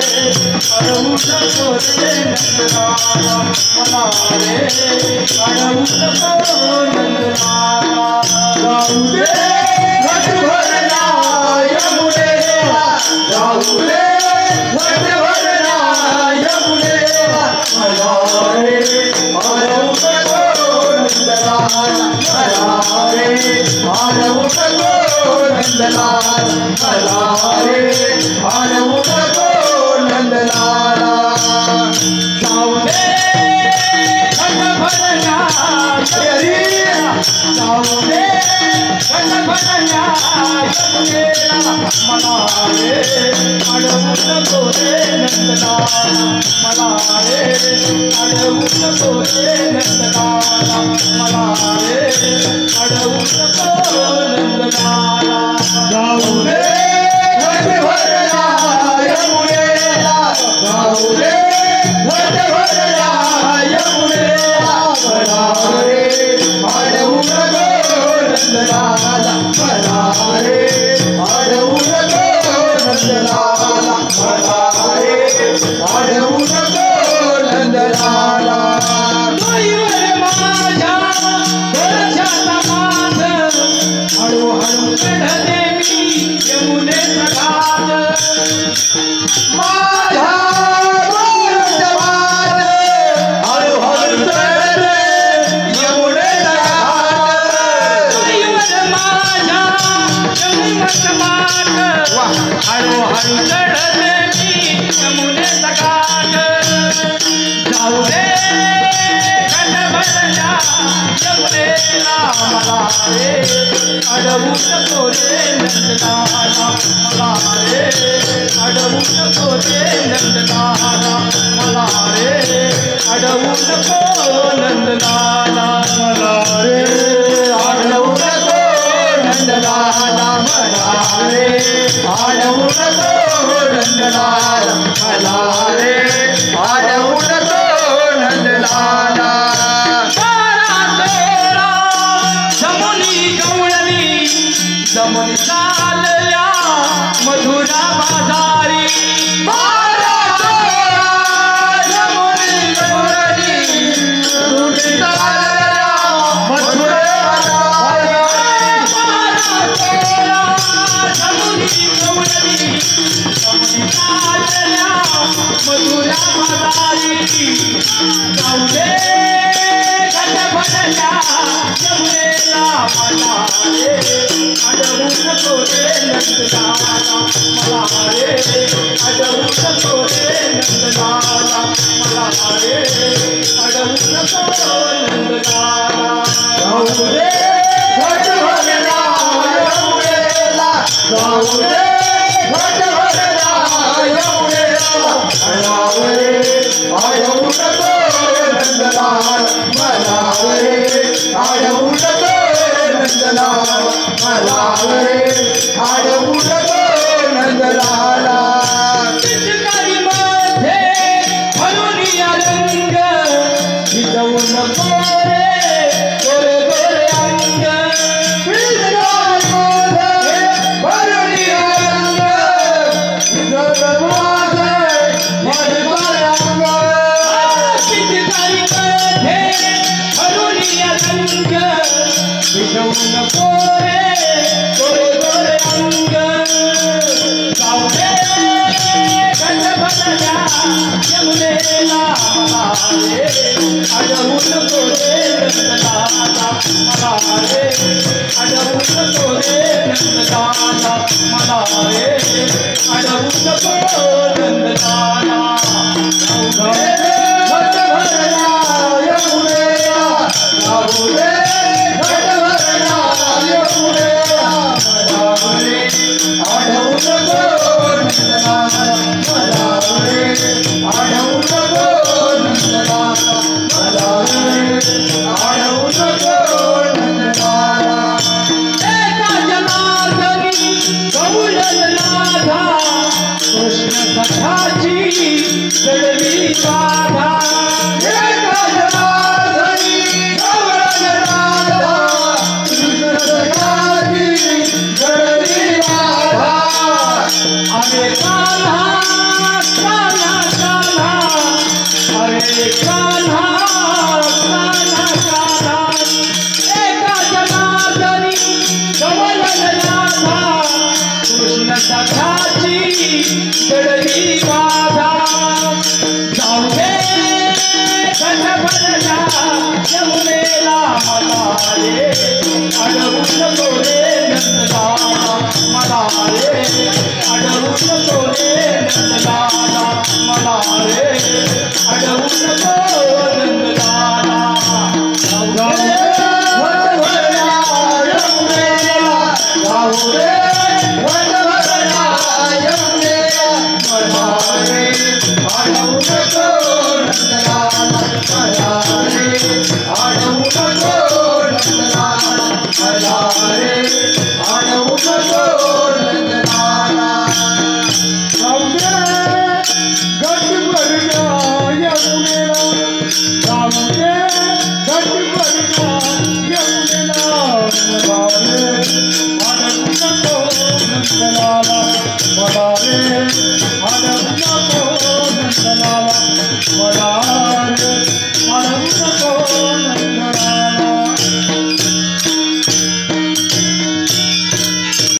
अडवू नको रे नंदलाला मला रे अडवू नको नंदलाला जाऊ दे घटभरला यमुनेला जाऊ दे घटभरला यमुनेला मला रे अडवू नको नंदलाला मला रे अडवू नको नंदलाला मला रे अडवू नको नंदलाला जाऊ दे घटभरला यमुनेला जाऊ दे घटभरला यमुनेला मला रे अडवू नको रे नंदलाला मला रे अडवू नको रे नंदलाला मला रे अडवू नको नंदलाला जाऊ दे घटभरला यमुनेला जाऊ दे घटभरला यमुनेला मला रे अडवू नको नंदलाला मला रे अडवू नको नंदलाला मला रे अडवू नको नंदलाला नईवर माझ्या वर्षाचा माज हळूहळू चढते मी यमुनेचा घाट माझ्या वर्षाचा माज हळूहळू चढते यमुनेचा घाट नईवर माझ्या यमुनेचा माज हळूहळू चढते मी यमुनेचा घाट जाऊ दे घटभरला यमुनेला मला रे अडवू नको रे नंदलाला मला रे अडवू नको रे नंदलाला मला रे अडवू नको नंदलाला मला रे अडवू नको नंदलाला मला रे अडवू नको नंदलाला मला रे अडवू नको नंदलाला जमुनी चालल्या मधुरा बाजारी जमुनी चालल्या मधुरा बाजारी जाऊ दे घटभरला यमुनेला मला रे अडवू नको रे नंदलाला मला रे अडवू नको रे नंदलाला मला रे अडवू नको नंदलाला जाऊ दे घटभरला यमुनेला जाऊ दे घटभरला यमुनेला मला रे अडवू नको नंदलाला मला रे अडवू नको नंदलाला मला रे अडवू नको नंदलाला पिचकारी मध्ये हळुनिया रंग भिजवू नको रे गोरे गोरे अंग पिचकारी मध्ये हळुनिया रंग भिजवू माझे गोरे गोरे अंग पिचकारी मध्ये हळुनिया रंग भिजवू नको रे गोरे गोरे अंग जाऊ दे घटभरला यमुनेला मला रे अडवू नको रे नंदलाला मला रे अडवू नको रे नंदलाला मला रे अडवू नको नंदलाला जाऊ दे घटभरला यमुनेला जाऊ दे घटभरला यमुनेला मला रे अडवू नको नंदलाला मला रे अडवू नको नंदलाला मला रे अडवू नको नंदलाला एका जनार्दनी गौरनाथा कृष्ण सखाची जडली बाधा एका जनार्दनी गौरनाथा कृष्ण सखाची जडली बाधा अरे कान्हा जडली माझा